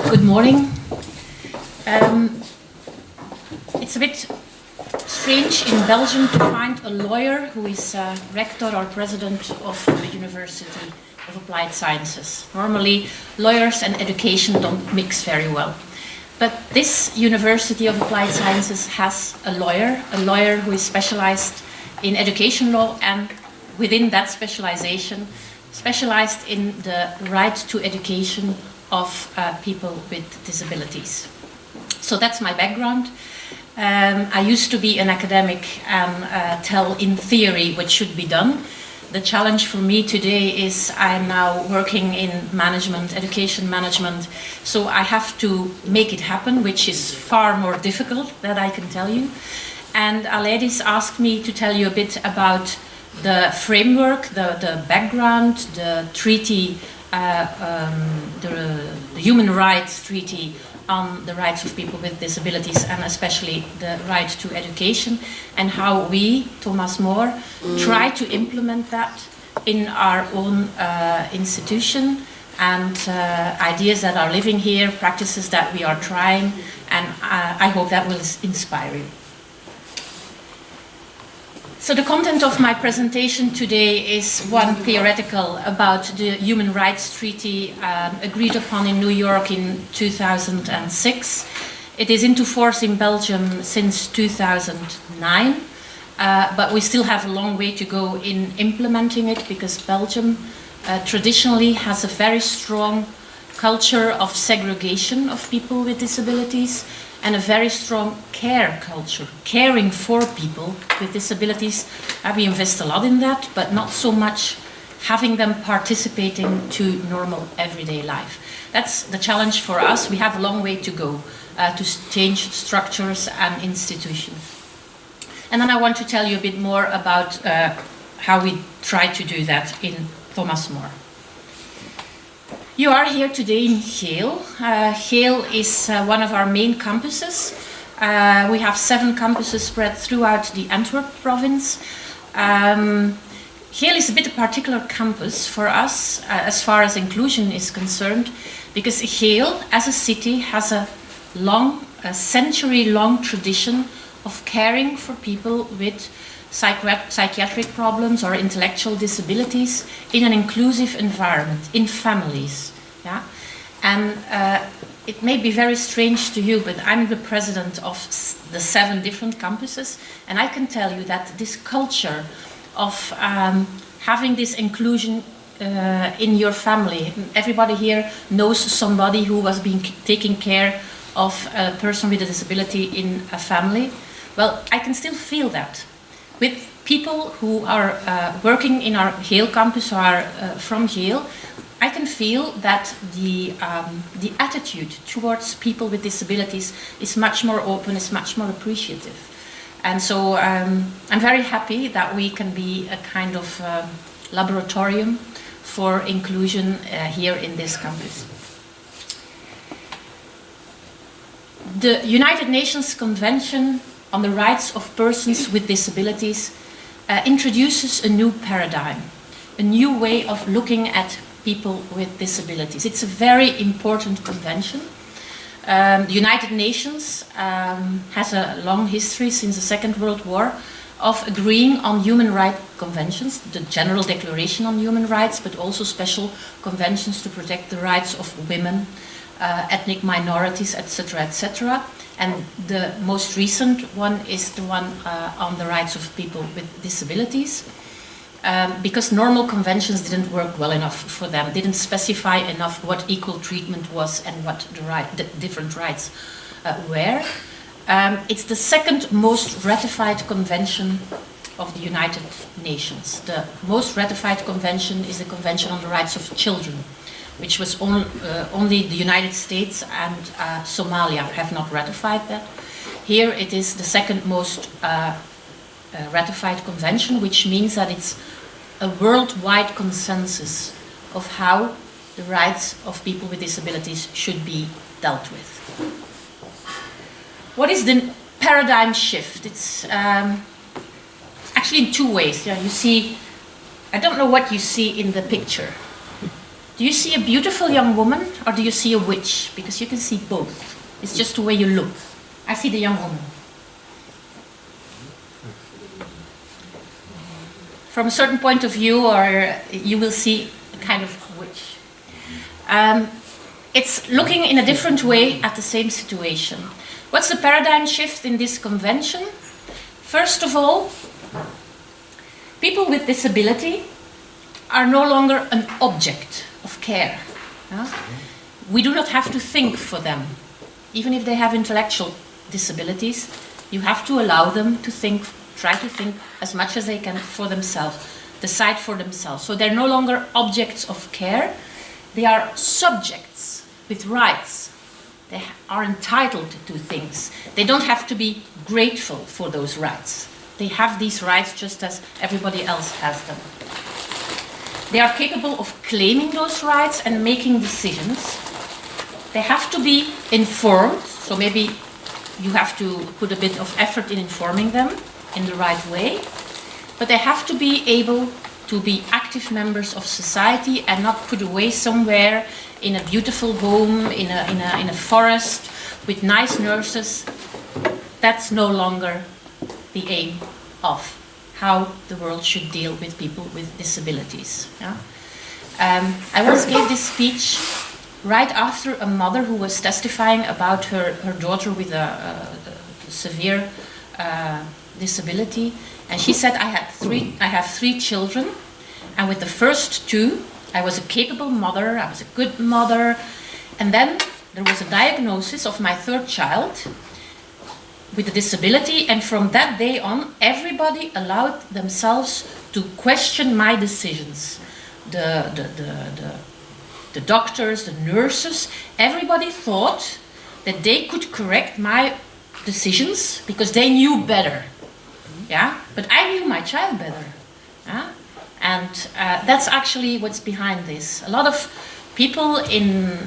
Good morning. It's a bit strange in Belgium to find a lawyer who is rector or president of the University of Applied Sciences. Normally, lawyers and education don't mix very well. But this University of Applied Sciences has a lawyer who is specialized in education law, and within that specialization, specialized in the right to education of people with disabilities. So that's my background. I used to be an academic and tell in theory what should be done. The challenge for me today is I'm now working in management, education management, so I have to make it happen, which is far more difficult, that I can tell you. And Aledis asked me to tell you a bit about the framework, the background, the treaty, the Human Rights Treaty on the rights of people with disabilities, and especially the right to education, and how we, Thomas More, try to implement that in our own institution, and ideas that are living here, practices that we are trying, and I hope that will inspire you. So the content of my presentation today is one theoretical about the Human Rights Treaty agreed upon in New York in 2006. It is into force in Belgium since 2009, but we still have a long way to go in implementing it, because Belgium traditionally has a very strong culture of segregation of people with disabilities, and a very strong care culture, caring for people with disabilities. We invest a lot in that, but not so much having them participating to normal everyday life. That's the challenge for us. We have a long way to go to change structures and institutions. And then I want to tell you a bit more about how we try to do that in Thomas More. You are here today in Geel. Geel is one of our main campuses. We have 7 campuses spread throughout the Antwerp province. Geel is a bit a particular campus for us as far as inclusion is concerned, because Geel as a city has a century-long tradition of caring for people with psychiatric problems or intellectual disabilities in an inclusive environment, in families. Yeah? And it may be very strange to you, but I'm the president of the 7 different campuses, and I can tell you that this culture of having this inclusion in your family, everybody here knows somebody who was being taking care of a person with a disability in a family. Well, I can still feel that. With people who are working in our Geel campus, who are from Geel, I can feel that the attitude towards people with disabilities is much more open, is much more appreciative. And so I'm very happy that we can be a kind of laboratorium for inclusion here in this campus. The United Nations Convention on the Rights of Persons with Disabilities introduces a new paradigm, a new way of looking at people with disabilities. It's a very important convention. The United Nations has a long history since the Second World War of agreeing on human rights conventions, the General Declaration on Human Rights, but also special conventions to protect the rights of women, ethnic minorities, etc., etc. And the most recent one is the one on the rights of people with disabilities, because normal conventions didn't work well enough for them, didn't specify enough what equal treatment was and what the different rights were. It's the second most ratified convention of the United Nations. The most ratified convention is the Convention on the Rights of Children, which was only the United States and Somalia have not ratified that. Here it is the second most ratified convention, which means that it's a worldwide consensus of how the rights of people with disabilities should be dealt with. What is the paradigm shift? It's actually in 2 ways. Yeah, you see, I don't know what you see in the picture. Do you see a beautiful young woman or do you see a witch? Because you can see both. It's just the way you look. I see the young woman. From a certain point of view, or you will see a kind of witch. It's looking in a different way at the same situation. What's the paradigm shift in this convention? First of all, people with disability are no longer an object of care. We do not have to think for them. Even if they have intellectual disabilities, you have to allow them to think, try to think as much as they can for themselves, decide for themselves. So they're no longer objects of care, they are subjects with rights. They are entitled to things. They don't have to be grateful for those rights. They have these rights just as everybody else has them. They are capable of claiming those rights and making decisions. They have to be informed, so maybe you have to put a bit of effort in informing them in the right way, but they have to be able to be active members of society and not put away somewhere in a beautiful home, in a forest, with nice nurses. That's no longer the aim of how the world should deal with people with disabilities. Yeah? I once gave this speech right after a mother who was testifying about her daughter with a severe disability, and she said, I have three children, and with the first two I was a capable mother, I was a good mother, and then there was a diagnosis of my third child with a disability, and from that day on everybody allowed themselves to question my decisions. The doctors, the nurses, everybody thought that they could correct my decisions because they knew better. Yeah, but I knew my child better. Yeah? And that's actually what's behind this. A lot of people in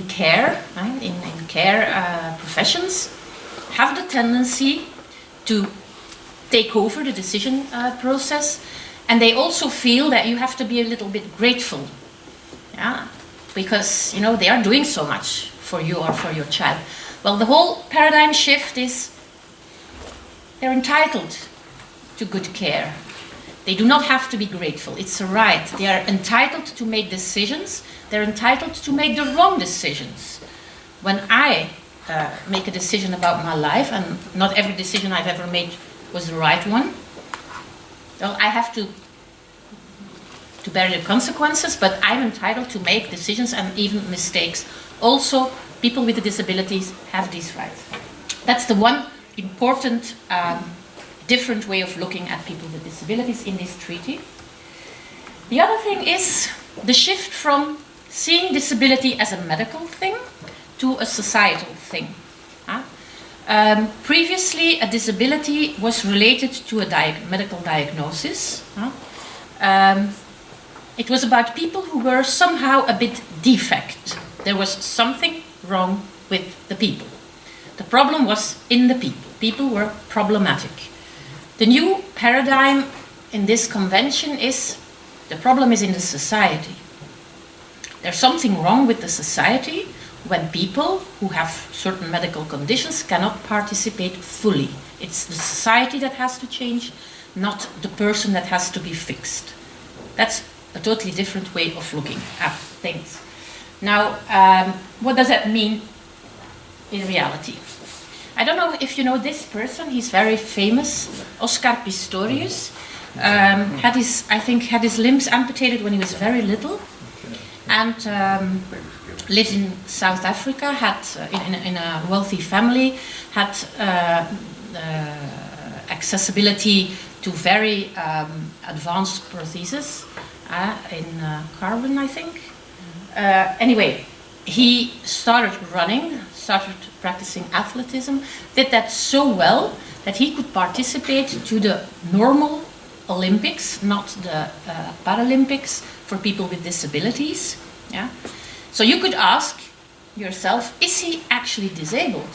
care, right? in care professions, have the tendency to take over the decision process, and they also feel that you have to be a little bit grateful. Yeah, because they are doing so much for you or for your child. Well, the whole paradigm shift is they're entitled to good care. They do not have to be grateful. It's a right. They are entitled to make decisions. They're entitled to make the wrong decisions. When I make a decision about my life, and not every decision I've ever made was the right one, well, I have to bear the consequences, but I'm entitled to make decisions and even mistakes. Also, people with disabilities have these rights. That's the one important different way of looking at people with disabilities in this treaty. The other thing is the shift from seeing disability as a medical thing to a societal thing. Previously, a disability was related to a medical diagnosis. It was about people who were somehow a bit defect. There was something wrong with the people. The problem was in the people. People were problematic. The new paradigm in this convention is the problem is in the society. There's something wrong with the society when people who have certain medical conditions cannot participate fully. It's the society that has to change, not the person that has to be fixed. That's a totally different way of looking at things. Now, what does that mean in reality? I don't know if you know this person. He's very famous, Oscar Pistorius. Had his limbs amputated when he was very little, and lived in South Africa. Had in a wealthy family. Had accessibility to very advanced prostheses in carbon, I think. Anyway, he started running, started practicing athleticism, did that so well that he could participate to the normal Olympics, not the Paralympics for people with disabilities. Yeah? So you could ask yourself, is he actually disabled?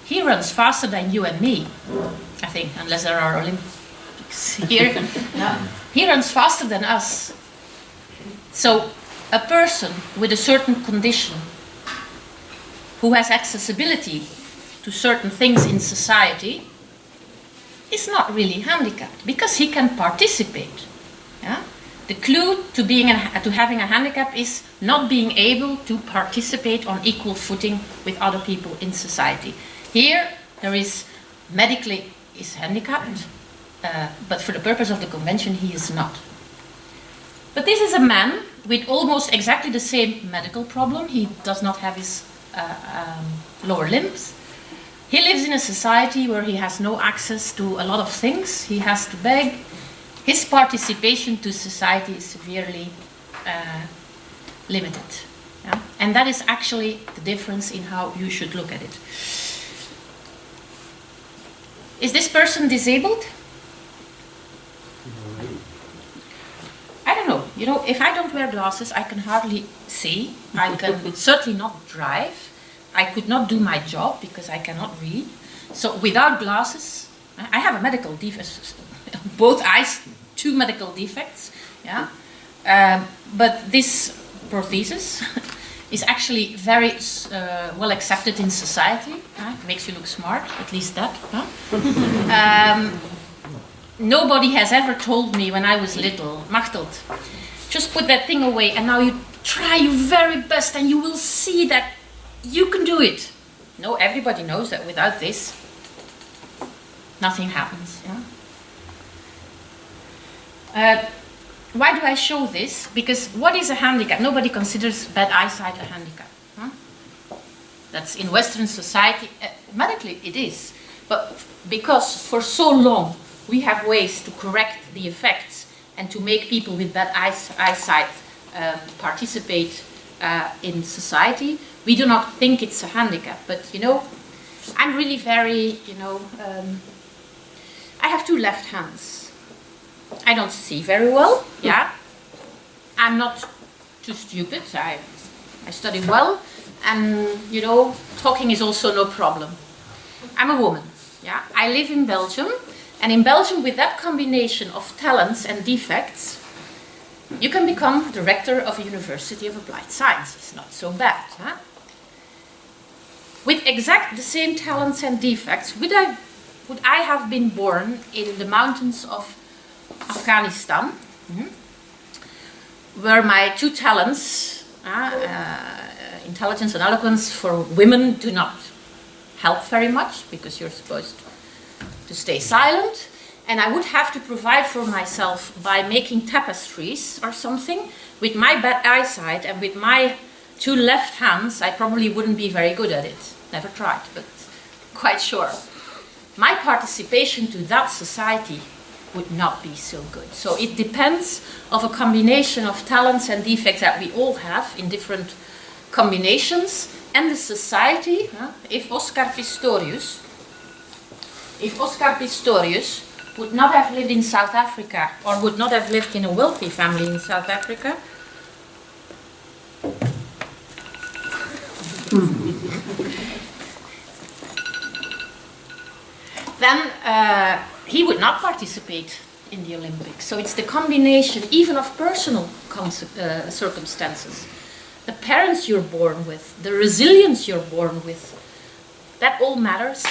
He runs faster than you and me, I think, unless there are Olympics here. No. He runs faster than us. So a person with a certain condition who has accessibility to certain things in society is not really handicapped because he can participate. Yeah? The clue to having a handicap is not being able to participate on equal footing with other people in society. Here, there is medically is handicapped, but for the purpose of the convention, he is not. But this is a man with almost exactly the same medical problem. He does not have his lower limbs. He lives in a society where he has no access to a lot of things. He has to beg. His participation to society is severely limited. Yeah? And that is actually the difference in how you should look at it. Is this person disabled? I don't know. You know, if I don't wear glasses, I can hardly see. I can certainly not drive. I could not do my job because I cannot read. So without glasses, I have a medical defect, both eyes, 2 medical defects. Yeah, but this prosthesis is actually very well accepted in society. Makes you look smart, at least that. Nobody has ever told me when I was little, Machteld, just put that thing away and now you try your very best and you will see that you can do it. No, everybody knows that without this, nothing happens. Yeah? Why do I show this? Because what is a handicap? Nobody considers bad eyesight a handicap. Huh? That's in Western society. Medically, it is. But because for so long we have ways to correct the effects and to make people with bad eyesight participate in society, we do not think it's a handicap. But, you know, I'm really very, I have 2 left hands. I don't see very well, yeah. I'm not too stupid. I study well, and, you know, talking is also no problem. I'm a woman, yeah. I live in Belgium, and in Belgium, with that combination of talents and defects, you can become director of a University of Applied Sciences. Not so bad, huh? With exact the same talents and defects, would I have been born in the mountains of Afghanistan, where my 2 talents, intelligence and eloquence for women, do not help very much because you're supposed to stay silent, and I would have to provide for myself by making tapestries or something. With my bad eyesight and with my 2 left hands, I probably wouldn't be very good at it. Never tried, but quite sure. My participation to that society would not be so good. So it depends of a combination of talents and defects that we all have in different combinations, and the society. If Oscar Pistorius would not have lived in South Africa, or would not have lived in a wealthy family in South Africa, then he would not participate in the Olympics. So it's the combination, even of personal circumstances, the parents you're born with, the resilience you're born with, that all matters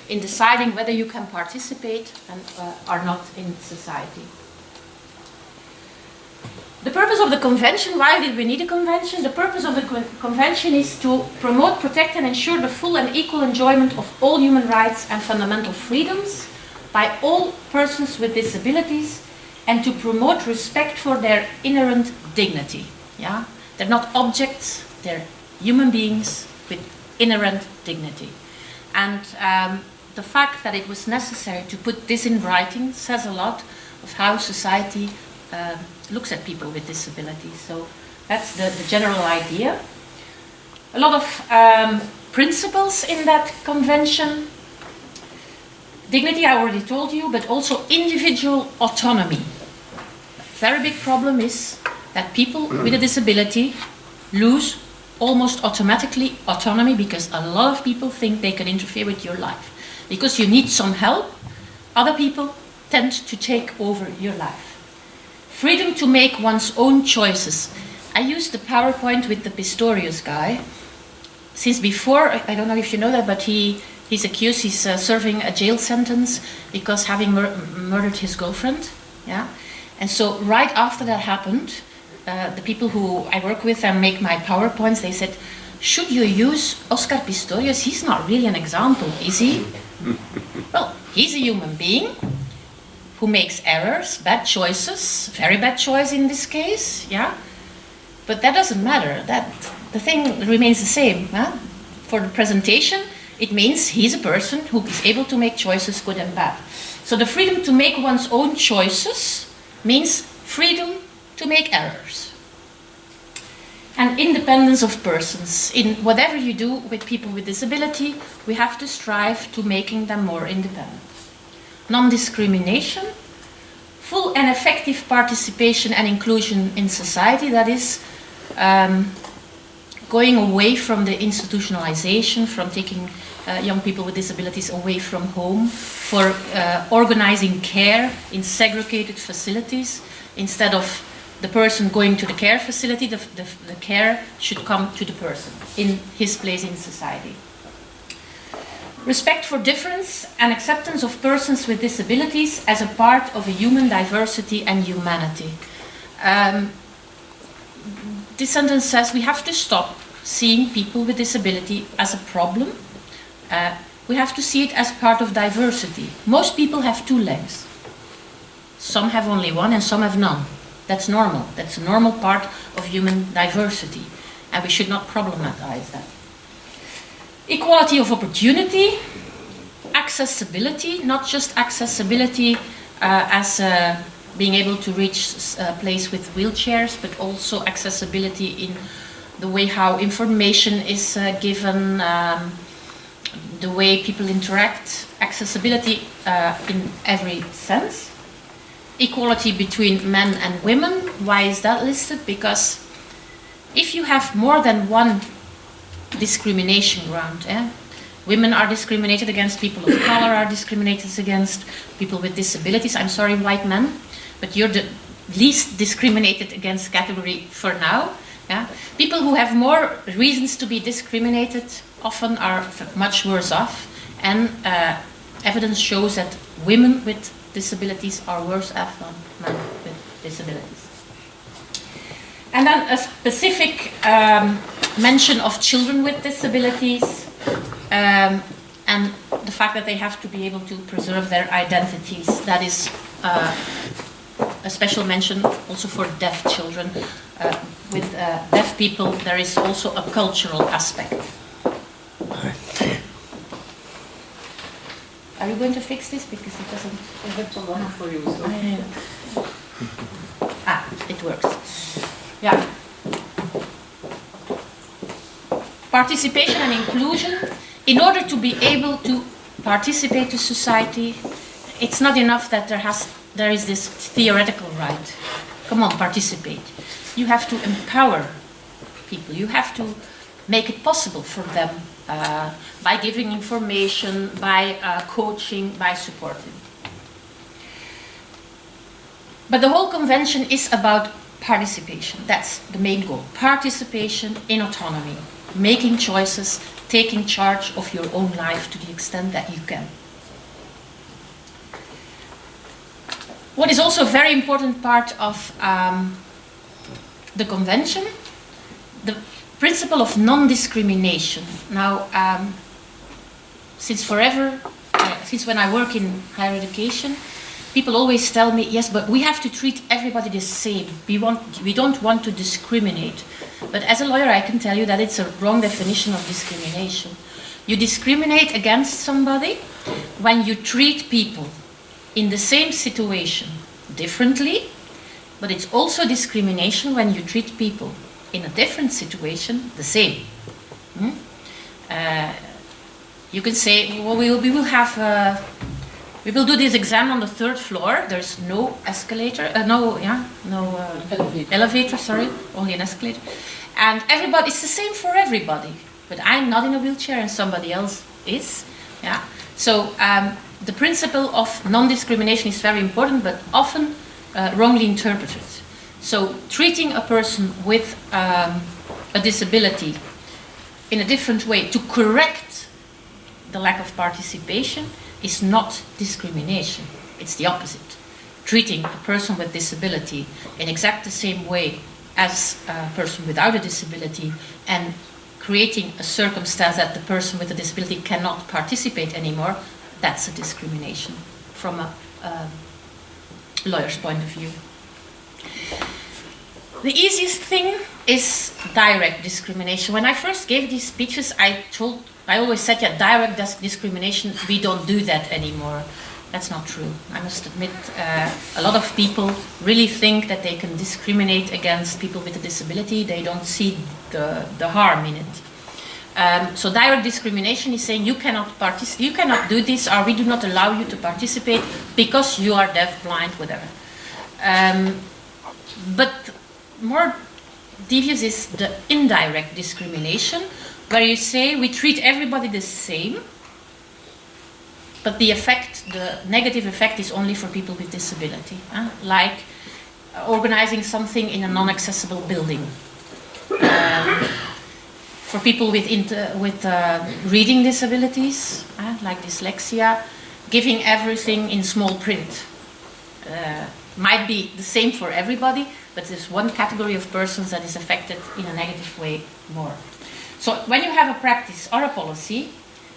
in deciding whether you can participate or not in society. The purpose of the convention, why did we need a convention? The purpose of the convention is to promote, protect and ensure the full and equal enjoyment of all human rights and fundamental freedoms by all persons with disabilities, and to promote respect for their inherent dignity. Yeah? They're not objects, they're human beings with inherent dignity. And the fact that it was necessary to put this in writing says a lot of how society looks at people with disabilities. So that's the general idea. A lot of principles in that convention. Dignity, I already told you, but also individual autonomy. Very big problem is that people with a disability lose almost automatically autonomy, because a lot of people think they can interfere with your life. Because you need some help, other people tend to take over your life. freedom to make one's own choices. I used the PowerPoint with the Pistorius guy. Since before, I don't know if you know that, but he's accused, he's serving a jail sentence because having murdered his girlfriend. Yeah? And so right after that happened, the people who I work with and make my PowerPoints, they said, should you use Oscar Pistorius? He's not really an example, is he? Well, he's a human being who makes errors, bad choices, very bad choice in this case, yeah? But that doesn't matter. The thing remains the same. Huh? For the presentation, it means he's a person who is able to make choices, good and bad. So the freedom to make one's own choices means freedom to make errors. And independence of persons. In whatever you do with people with disability, we have to strive to making them more independent. Non-discrimination, full and effective participation and inclusion in society, that is, going away from the institutionalization, from taking young people with disabilities away from home, for organizing care in segregated facilities. Instead of the person going to the care facility, the care should come to the person in his place in society. Respect for difference and acceptance of persons with disabilities as a part of a human diversity and humanity. This sentence says we have to stop seeing people with disability as a problem. We have to see it as part of diversity. Most people have two legs. Some have only one and some have none. That's normal. That's a normal part of human diversity. And we should not problematize that. Equality of opportunity, accessibility, not just accessibility as being able to reach a place with wheelchairs, but also accessibility in the way how information is given, the way people interact, accessibility in every sense. Equality between men and women. Why is that listed? Because if you have more than one discrimination ground, women are discriminated against, people of color are discriminated against, people with disabilities, I'm sorry, white men, but you're the least discriminated against category for now. Yeah? People who have more reasons to be discriminated often are much worse off, and evidence shows that women with disabilities are worse off than men with disabilities. And then a specific mention of children with disabilities and the fact that they have to be able to preserve their identities. That is a special mention also for deaf children. With deaf people, there is also a cultural aspect. Are you going to fix this? Because it doesn't... That's a lot for you. It works. Yeah. Participation and inclusion. In order to be able to participate in society, it's not enough that there is this theoretical right. Come on, participate. You have to empower people. You have to make it possible for them by giving information, by coaching, by supporting. But the whole convention is about participation. That's the main goal. Participation in autonomy, making choices, taking charge of your own life to the extent that you can. What is also a very important part of the convention, the principle of non-discrimination. Now, since forever, since when I work in higher education, people always tell me, yes, but we have to treat everybody the same. We don't want to discriminate. But as a lawyer, I can tell you that it's a wrong definition of discrimination. You discriminate against somebody when you treat people in the same situation differently, but it's also discrimination when you treat people in a different situation the same. You can say, well, we will do this exam on the 3rd floor. There's no escalator, elevator, sorry, only an escalator. And everybody, it's the same for everybody. But I'm not in a wheelchair and somebody else is. Yeah. So the principle of non-discrimination is very important, but often wrongly interpreted. So treating a person with a disability in a different way to correct the lack of participation is not discrimination. It's the opposite. Treating a person with disability in exactly the same way as a person without a disability and creating a circumstance that the person with a disability cannot participate anymore, that's a discrimination from a lawyer's point of view. The easiest thing is direct discrimination. When I first gave these speeches, I always said, yeah, direct discrimination, we don't do that anymore. That's not true. I must admit, a lot of people really think that they can discriminate against people with a disability. They don't see the harm in it. So direct discrimination is saying you cannot do this, or we do not allow you to participate because you are deaf, blind, whatever. But more devious is the indirect discrimination, where you say we treat everybody the same, but the negative effect is only for people with disability, like organizing something in a non-accessible building. For people with reading disabilities, like dyslexia, giving everything in small print. Might be the same for everybody, but there's one category of persons that is affected in a negative way more. So when you have a practice or a policy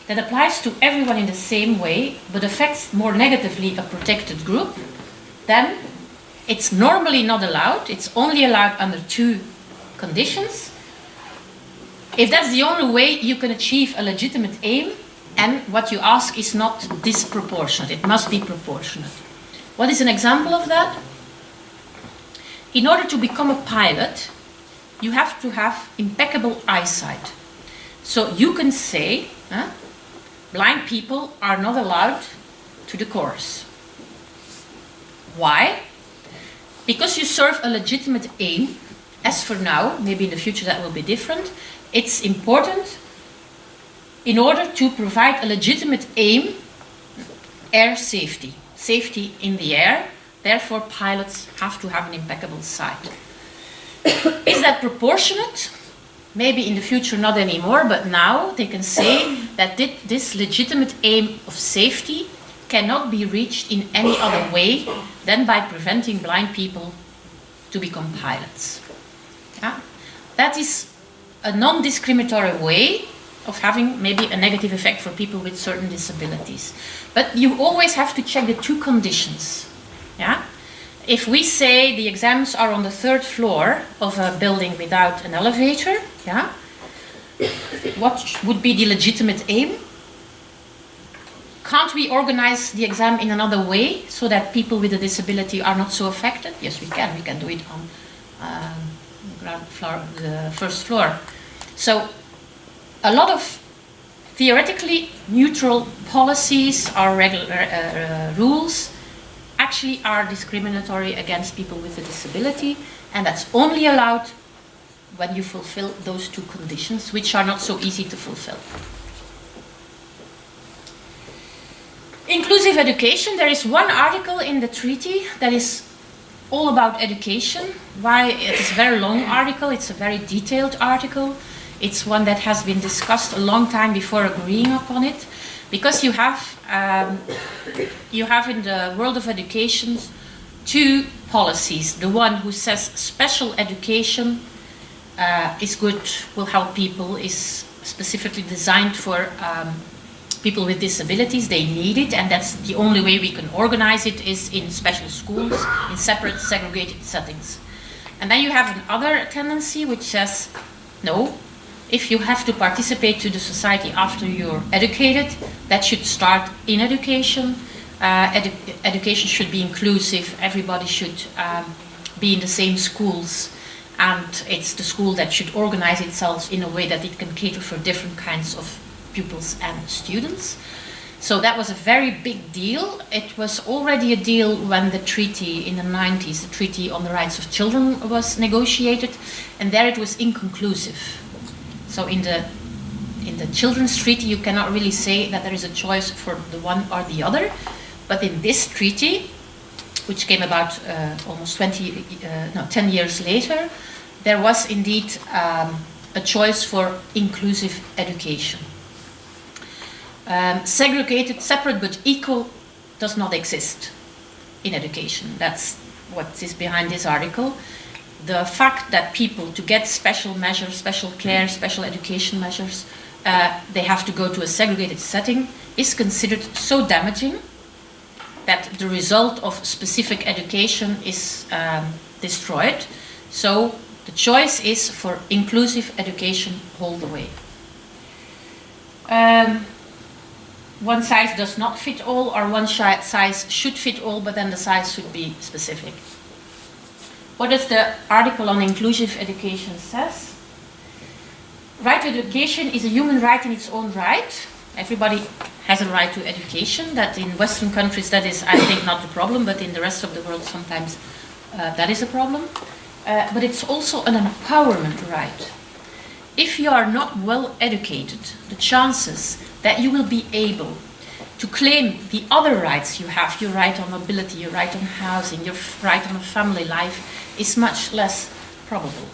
that applies to everyone in the same way, but affects more negatively a protected group, then it's normally not allowed. It's only allowed under two conditions. If that's the only way you can achieve a legitimate aim, and what you ask is not disproportionate, it must be proportionate. What is an example of that? In order to become a pilot, you have to have impeccable eyesight. So you can say, blind people are not allowed to the course. Why? Because you serve a legitimate aim. As for now, maybe in the future that will be different. It's important in order to provide a legitimate aim, air safety. Safety in the air, therefore pilots have to have an impeccable sight. Is that proportionate? Maybe in the future not anymore, but now they can say that this legitimate aim of safety cannot be reached in any other way than by preventing blind people to become pilots. Yeah? That is a non-discriminatory way of having maybe a negative effect for people with certain disabilities. But you always have to check the two conditions. Yeah? If we say the exams are on the 3rd floor of a building without an elevator, yeah, what would be the legitimate aim? Can't we organize the exam in another way so that people with a disability are not so affected? Yes, we can. We can do it on ground floor, the 1st floor. So a lot of theoretically neutral policies or regular rules actually are discriminatory against people with a disability, and that's only allowed when you fulfill those two conditions, which are not so easy to fulfill. Inclusive education. There is one article in the treaty that is all about education. Why? It is a very long article. It's a very detailed article. It's one that has been discussed a long time before agreeing upon it, because you have in the world of education two policies. The one who says special education is good, will help people, is specifically designed for people with disabilities. They need it, and that's the only way we can organize it, is in special schools, in separate segregated settings. And then you have another tendency which says, no, if you have to participate to the society after you're educated, that should start in education. Education should be inclusive. Everybody should be in the same schools, and it's the school that should organize itself in a way that it can cater for different kinds of pupils and students. So that was a very big deal. It was already a deal when the treaty in the 90s, the Treaty on the Rights of Children, was negotiated, and there it was inconclusive. So in the Children's Treaty, you cannot really say that there is a choice for the one or the other. But in this treaty, which came about almost 10 years later, there was indeed a choice for inclusive education. Segregated, separate but equal does not exist in education. That's what is behind this article. The fact that people, to get special measures, special care, special education measures, they have to go to a segregated setting is considered so damaging that the result of specific education is destroyed. So the choice is for inclusive education all the way. One size does not fit all, or one size should fit all, but then the size should be specific. What does the article on inclusive education says? Right to education is a human right in its own right. Everybody has a right to education. That in Western countries that is, I think, not the problem, but in the rest of the world sometimes that is a problem. But it's also an empowerment right. If you are not well educated, the chances that you will be able to claim the other rights you have, your right on mobility, your right on housing, your right on a family life, is much less probable.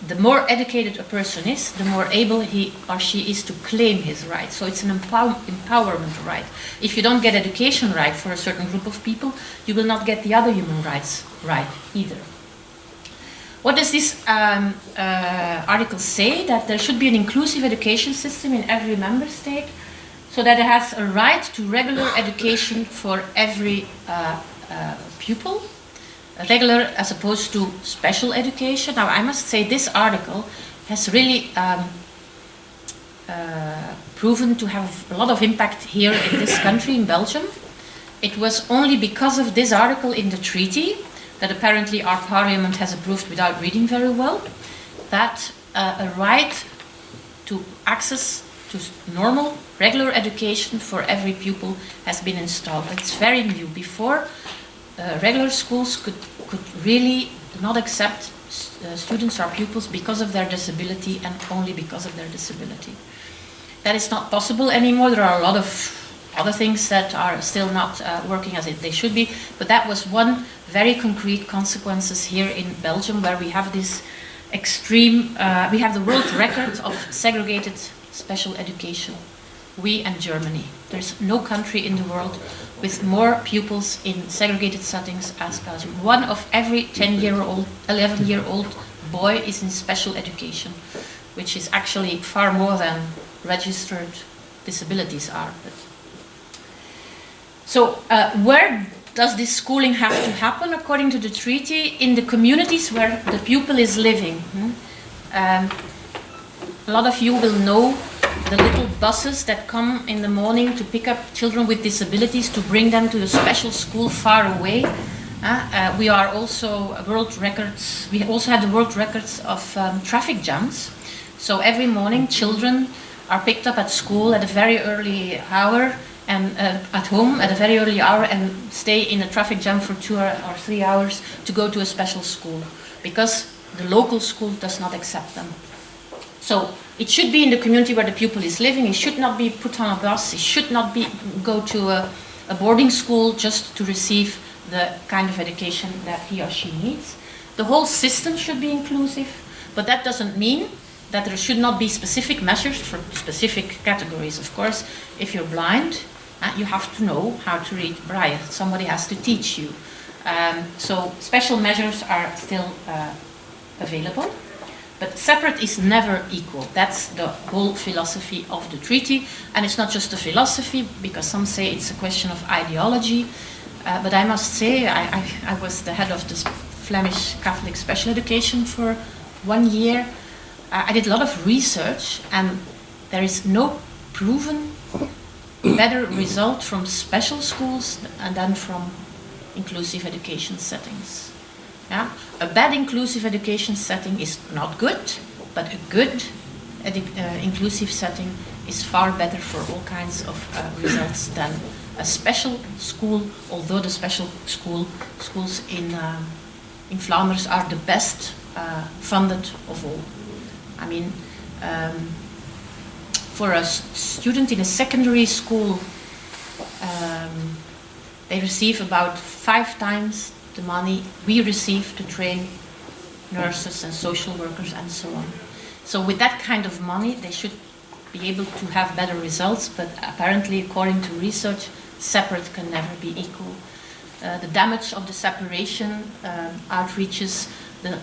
The more educated a person is, the more able he or she is to claim his rights. So it's an empowerment right. If you don't get education right for a certain group of people, you will not get the other human rights right either. What does this article say? That there should be an inclusive education system in every member state, so that it has a right to regular education for every pupil, regular as opposed to special education. Now, I must say this article has really proven to have a lot of impact here in this country, in Belgium. It was only because of this article in the treaty that apparently our parliament has approved without reading very well, that a right to access to normal, regular education for every pupil has been installed. It's very new. Before, regular schools could really not accept students or pupils because of their disability and only because of their disability. That is not possible anymore. There are a lot of other things that are still not working as they should be, but that was one very concrete consequences here in Belgium, where we have this extreme, we have the world record of segregated special education, we and Germany. There's no country in the world with more pupils in segregated settings as Belgium. One of every 10-year-old, 11-year-old boy is in special education, which is actually far more than registered disabilities are. So where does this schooling have to happen according to the treaty? In the communities where the pupil is living. A lot of you will know the little buses that come in the morning to pick up children with disabilities to bring them to a special school far away. We are also world records. We also have the world records of traffic jams. So every morning children are picked up at school at a very early hour and at home at a very early hour and stay in a traffic jam for 2 or 3 hours to go to a special school because the local school does not accept them. So it should be in the community where the pupil is living. He should not be put on a bus. He should not go to a boarding school just to receive the kind of education that he or she needs. The whole system should be inclusive, but that doesn't mean that there should not be specific measures for specific categories. Of course, if you're blind, you have to know how to read Braille. Somebody has to teach you. So special measures are still available. But separate is never equal. That's the whole philosophy of the treaty. And it's not just a philosophy, because some say it's a question of ideology. But I must say, I was the head of the Flemish Catholic Special Education for 1 year. I did a lot of research, and there is no proven better result from special schools than from inclusive education settings. Yeah? A bad inclusive education setting is not good, but a good inclusive setting is far better for all kinds of results than a special school, although the special schools in Flanders are the best funded of all. I mean, for a student in a secondary school, they receive about 5 times the money we receive to train nurses and social workers and so on. So with that kind of money, they should be able to have better results, but apparently, according to research, separate can never be equal. The damage of the separation outreaches the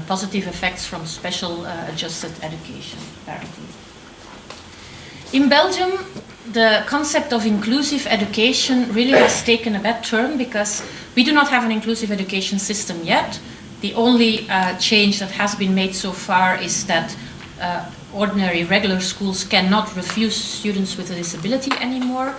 positive effects from special adjusted education, apparently. In Belgium, the concept of inclusive education really has taken a bad turn because we do not have an inclusive education system yet. The only change that has been made so far is that ordinary, regular schools cannot refuse students with a disability anymore.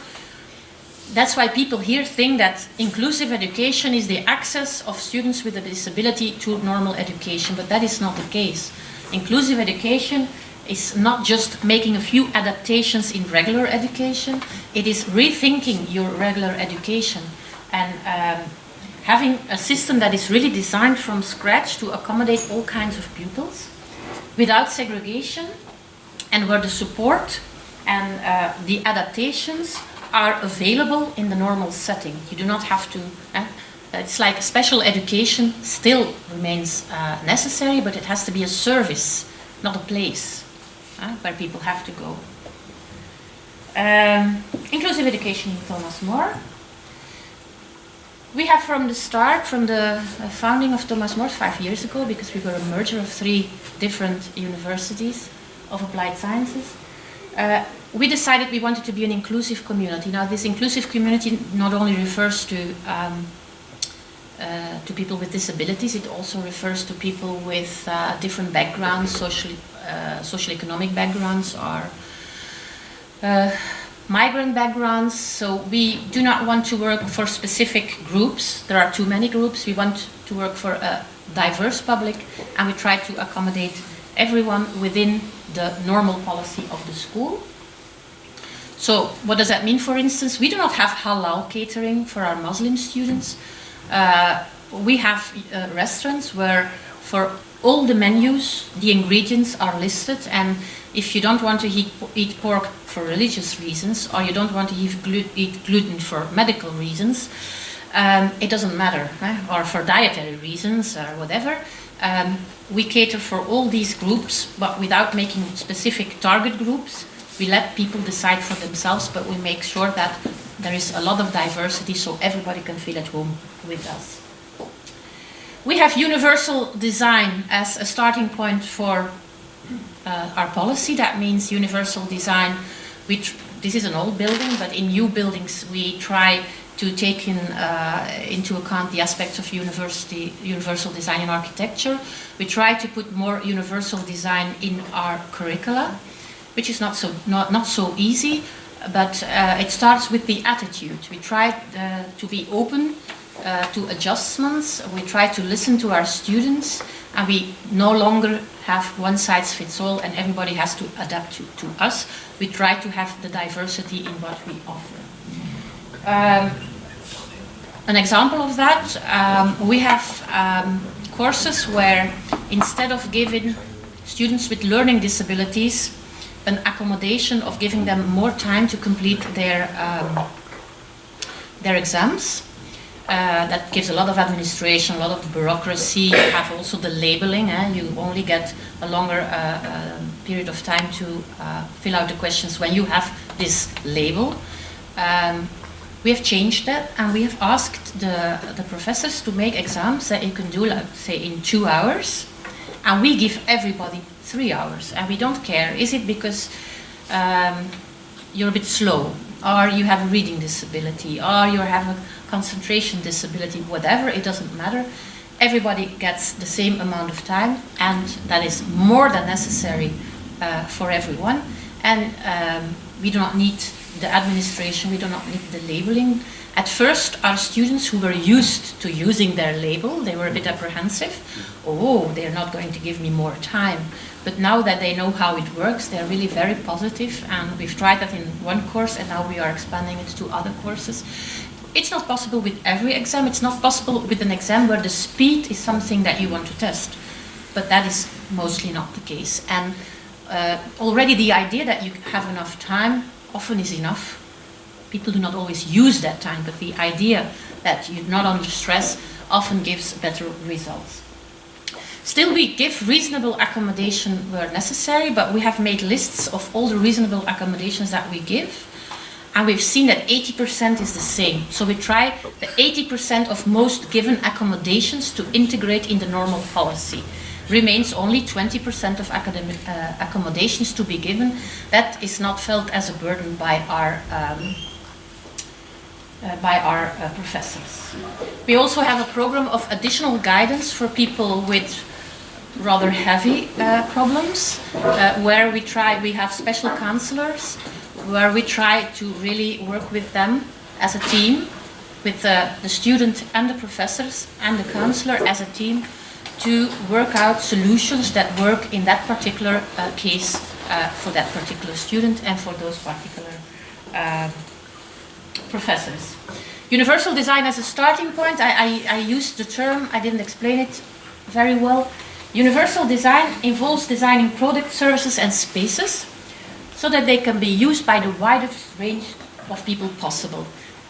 That's why people here think that inclusive education is the access of students with a disability to normal education, but that is not the case. Inclusive education is not just making a few adaptations in regular education, it is rethinking your regular education and having a system that is really designed from scratch to accommodate all kinds of pupils without segregation, and where the support and the adaptations are available in the normal setting. You do not have to, it's like special education still remains necessary, but it has to be a service, not a place where people have to go. Inclusive education in Thomas More. We have from the start, from the founding of Thomas More 5 years ago, because we were a merger of 3 different universities of applied sciences, we decided we wanted to be an inclusive community. Now, this inclusive community not only refers to people with disabilities, it also refers to people with different backgrounds, socioeconomic backgrounds, or migrant backgrounds. So we do not want to work for specific groups. There are too many groups. We want to work for a diverse public, and we try to accommodate everyone within the normal policy of the school. So what does that mean? For instance, we do not have halal catering for our Muslim students. We have restaurants where for all the menus the ingredients are listed, and if you don't want to eat pork for religious reasons, or you don't want to eat gluten for medical reasons, it doesn't matter, or for dietary reasons or whatever. We cater for all these groups, but without making specific target groups. We let people decide for themselves, but we make sure that there is a lot of diversity so everybody can feel at home with us. We have universal design as a starting point for our policy. That means universal design. This is an old building, but in new buildings we try to take into account the aspects of universal design in architecture. We try to put more universal design in our curricula, which is not so easy, but it starts with the attitude. We try to be open to adjustments. We try to listen to our students, and we no longer have one size fits all and everybody has to adapt to us. We try to have the diversity in what we offer. An example of that, we have courses where instead of giving students with learning disabilities an accommodation of giving them more time to complete their exams, that gives a lot of administration, a lot of bureaucracy. You have also the labeling. You only get a longer period of time to fill out the questions when you have this label. We have changed that, and we have asked the professors to make exams that you can do, like, say, in 2 hours, and we give everybody 3 hours, and we don't care. Is it because you're a bit slow, or you have a reading disability, or you have a concentration disability, whatever, it doesn't matter. Everybody gets the same amount of time, and that is more than necessary for everyone. And we do not need the administration, we do not need the labeling. At first, our students who were used to using their label, they were a bit apprehensive. Oh, they're not going to give me more time. But now that they know how it works, they're really very positive, and we've tried that in one course, and now we are expanding it to other courses. It's not possible with every exam. It's not possible with an exam where the speed is something that you want to test. But that is mostly not the case. And already the idea that you have enough time often is enough. People do not always use that time, but the idea that you're not under stress often gives better results. Still, we give reasonable accommodation where necessary, but we have made lists of all the reasonable accommodations that we give, and we've seen that 80% is the same. So we try the 80% of most given accommodations to integrate in the normal policy. Remains only 20% of academic accommodations to be given. That is not felt as a burden by our professors. We also have a program of additional guidance for people with rather heavy problems, where we have special counselors, where we try to really work with them as a team, with the student and the professors and the counselor as a team, to work out solutions that work in that particular case for that particular student and for those particular professors. Universal design as a starting point, I used the term, I didn't explain it very well. Universal design involves designing products, services and spaces so that they can be used by the widest range of people possible.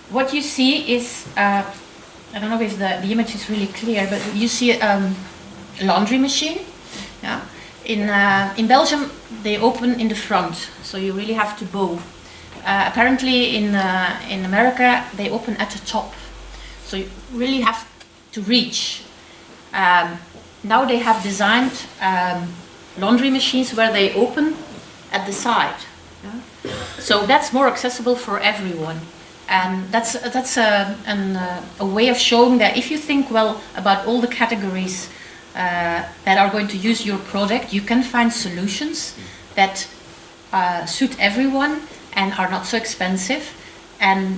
What you see is, I don't know if the image is really clear, but you see a laundry machine. Yeah. In Belgium, they open in the front, so you really have to bow. Apparently in America, they open at the top, so you really have to reach. Now they have designed laundry machines where they open at the side. Yeah? So that's more accessible for everyone. And that's a way of showing that if you think well about all the categories that are going to use your product, you can find solutions that suit everyone and are not so expensive, and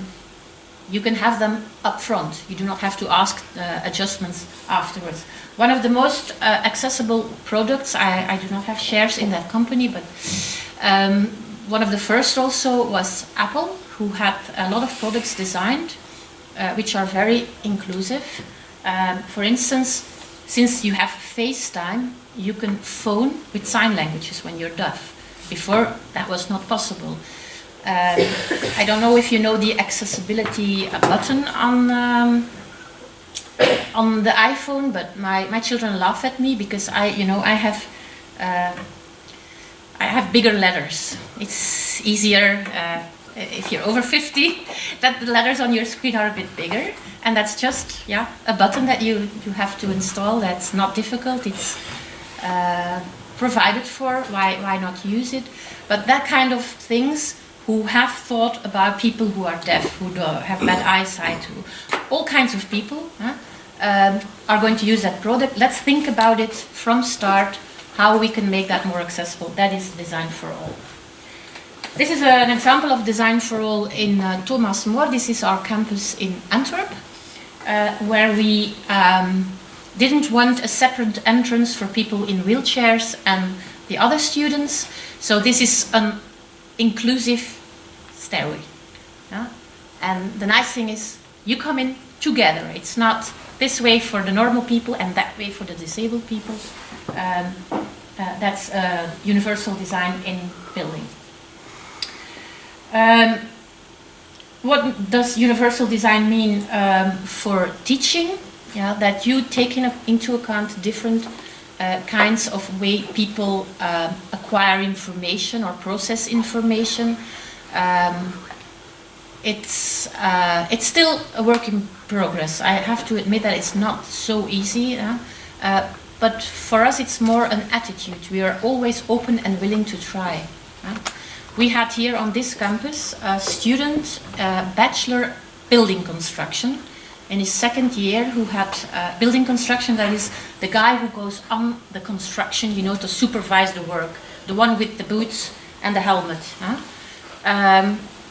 you can have them up front. You do not have to ask adjustments afterwards. One of the most accessible products, I do not have shares in that company, but one of the first also was Apple, who had a lot of products designed which are very inclusive. For instance, since you have FaceTime, you can phone with sign languages when you're deaf. Before, that was not possible. I don't know if you know the accessibility button on the iPhone, but my children laugh at me because I have bigger letters. It's easier if you're over 50 that the letters on your screen are a bit bigger, and that's just a button that you have to install. That's not difficult. It's provided for. Why not use it? But that kind of things. Who have thought about people who are deaf, who have bad eyesight, all kinds of people are going to use that product. Let's think about it from start, how we can make that more accessible. That is Design for All. This is an example of Design for All in Thomas More. This is our campus in Antwerp, where we didn't want a separate entrance for people in wheelchairs and the other students. So this is an inclusive stairway. Yeah? And the nice thing is you come in together. It's not this way for the normal people and that way for the disabled people. That's universal design in building. What does universal design mean for teaching? Yeah, that you take into account different kinds of way people acquire information or process information. It's still a work in progress. I have to admit that it's not so easy, but for us it's more an attitude. We are always open and willing to try. We had here on this campus a student, bachelor building construction, in his second year, who had building construction. That is the guy who goes on the construction, to supervise the work, the one with the boots and the helmet.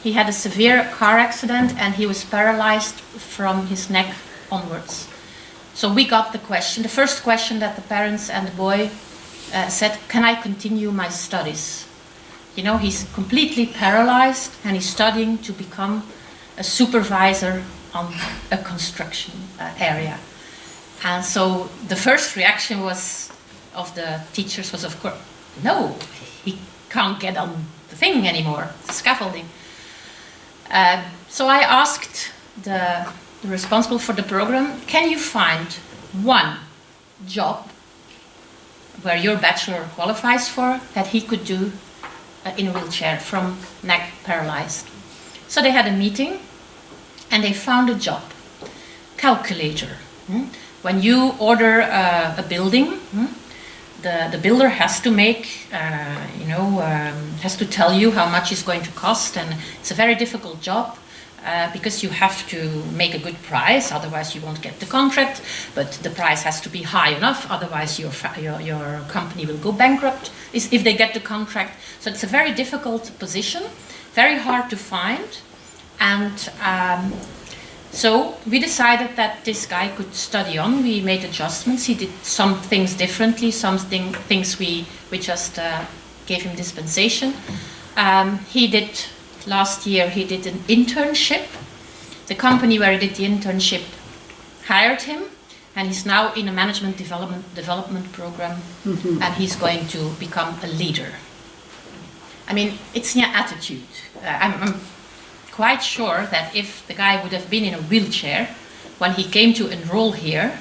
He had a severe car accident and he was paralyzed from his neck onwards. So we got the first question that the parents and the boy said, can I continue my studies? He's completely paralyzed and he's studying to become a supervisor on a construction area. And so the first reaction of the teachers was, of course, no, he can't get on the thing anymore, the scaffolding. So I asked the responsible for the program, can you find one job where your bachelor qualifies for that he could do in a wheelchair from neck paralyzed? So they had a meeting and they found a job, calculator. When you order a building, the builder has to make, has to tell you how much it's going to cost, and it's a very difficult job. Because you have to make a good price, otherwise you won't get the contract. But the price has to be high enough, otherwise your company will go bankrupt if they get the contract. So it's a very difficult position, very hard to find. And so we decided that this guy could study on. We made adjustments. He did some things differently, some things we just gave him dispensation. Last year he did an internship. The company where he did the internship hired him, and he's now in a management development program, and he's going to become a leader. I mean, it's your attitude. I'm quite sure that if the guy would have been in a wheelchair when he came to enroll here,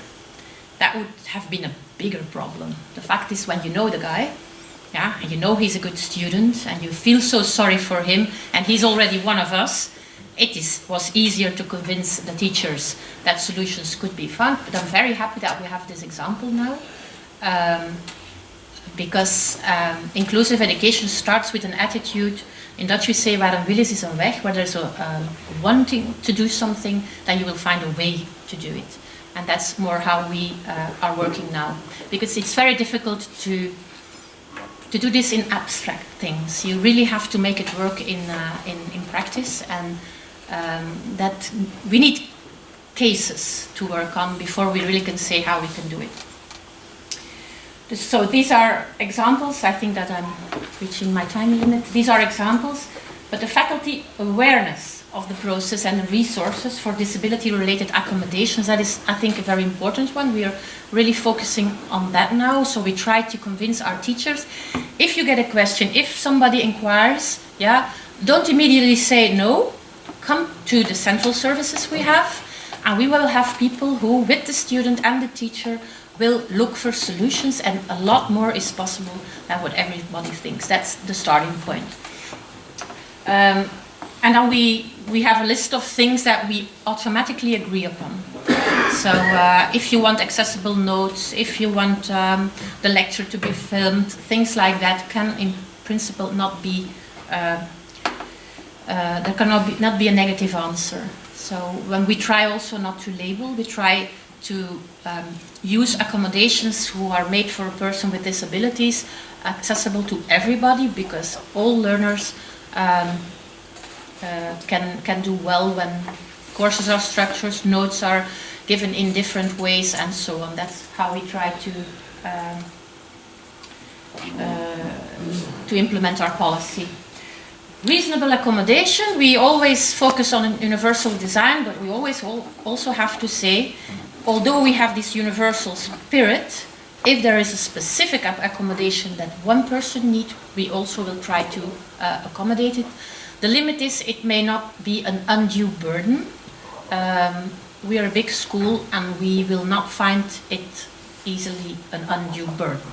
that would have been a bigger problem. The fact is, when you know the guy, and you know he's a good student, and you feel so sorry for him, and he's already one of us, was easier to convince the teachers that solutions could be found. But I'm very happy that we have this example now, because inclusive education starts with an attitude. In Dutch we say, waar een wil is een weg, where there's a wanting to do something, then you will find a way to do it. And that's more how we are working now. Because it's very difficult to do this in abstract things. You really have to make it work in practice, and that we need cases to work on before we really can say how we can do it. So these are examples. I think that I'm reaching my time limit. These are examples, but the faculty awareness of the process and the resources for disability-related accommodations, that is, I think, a very important one. We are really focusing on that now, so we try to convince our teachers. If you get a question, if somebody inquires, don't immediately say no. Come to the central services we have, and we will have people who, with the student and the teacher, will look for solutions, and a lot more is possible than what everybody thinks. That's the starting point. And then we have a list of things that we automatically agree upon. So if you want accessible notes, if you want the lecture to be filmed, things like that can in principle not be, there cannot not be a negative answer. So when we try also not to label, we try to use accommodations who are made for a person with disabilities, accessible to everybody, because all learners can do well when courses are structured, notes are given in different ways, and so on. That's how we try to implement our policy. Reasonable accommodation, we always focus on universal design, but we always also have to say, although we have this universal spirit, if there is a specific accommodation that one person needs, we also will try to accommodate it. The limit is it may not be an undue burden. We are a big school and we will not find it easily an undue burden.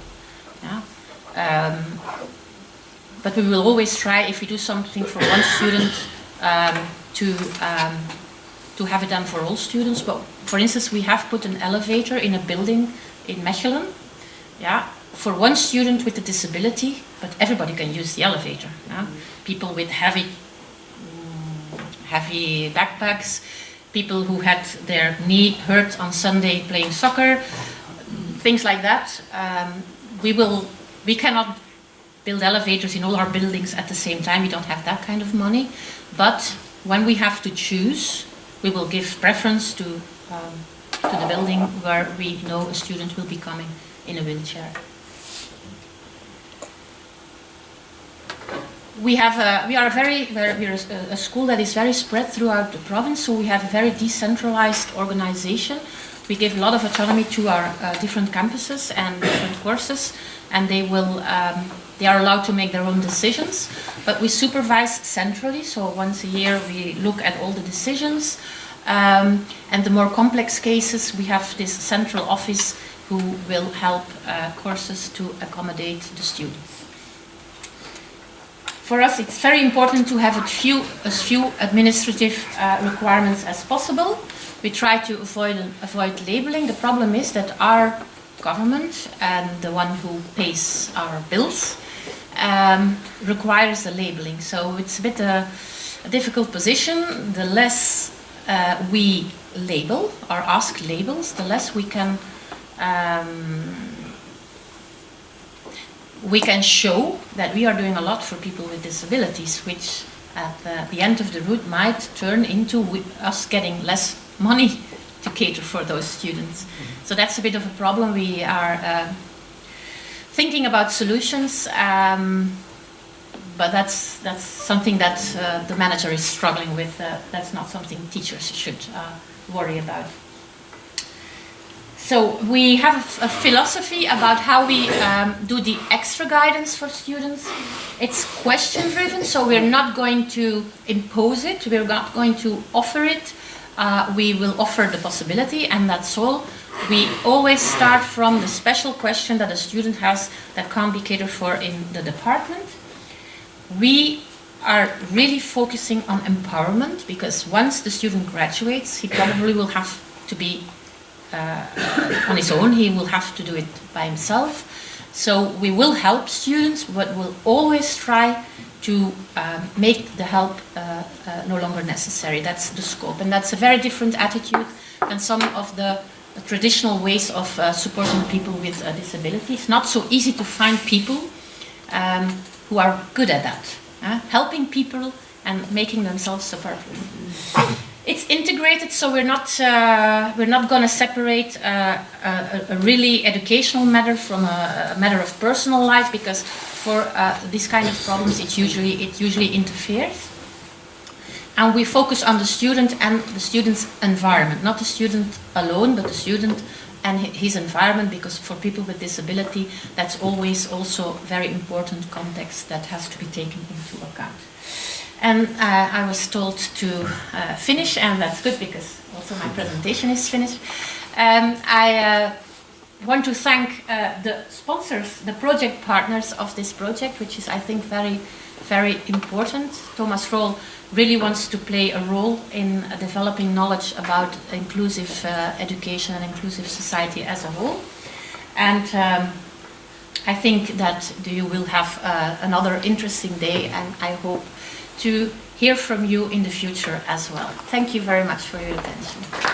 But we will always try, if we do something for one student, to have it done for all students. But for instance, we have put an elevator in a building in Mechelen, for one student with a disability, but everybody can use the elevator. People with heavy backpacks, people who had their knee hurt on Sunday playing soccer, things like that. We cannot build elevators in all our buildings at the same time. We don't have that kind of money. But when we have to choose, we will give preference to the building where we know a student will be coming in a wheelchair. We are a school that is very spread throughout the province, so we have a very decentralized organization. We give a lot of autonomy to our different campuses and different courses, and they are allowed to make their own decisions. But we supervise centrally, so once a year we look at all the decisions. And the more complex cases, we have this central office who will help courses to accommodate the students. For us, it's very important to have as few administrative requirements as possible. We try to avoid labeling. The problem is that our government and the one who pays our bills requires the labeling. So it's a bit a difficult position. The less we label or ask labels, the less we can show that we are doing a lot for people with disabilities, which at the end of the route might turn into us getting less money to cater for those students. So that's a bit of a problem. We are thinking about solutions, but that's something that the manager is struggling with. That's not something teachers should worry about. So we have a philosophy about how we do the extra guidance for students. It's question-driven, so we're not going to impose it. We're not going to offer it. We will offer the possibility, and that's all. We always start from the special question that a student has that can't be catered for in the department. We are really focusing on empowerment, because once the student graduates, he probably will have to be on his own. He will have to do it by himself. So we will help students, but we'll always try to make the help no longer necessary. That's the scope, and that's a very different attitude than some of the traditional ways of supporting people with disabilities. It's not so easy to find people who are good at that, helping people and making themselves support. It's integrated, so we're not going to separate a really educational matter from a matter of personal life, because for this kind of problems it usually interferes. And we focus on the student and the student's environment, not the student alone, but the student and his environment, because for people with disability, that's always also very important context that has to be taken into account. And I was told to finish, and that's good because also my presentation is finished. I want to thank the sponsors, the project partners of this project, which is, I think, very, very important. Thomas Roll really wants to play a role in developing knowledge about inclusive education and inclusive society as a whole. And I think that you will have another interesting day, and I hope to hear from you in the future as well. Thank you very much for your attention.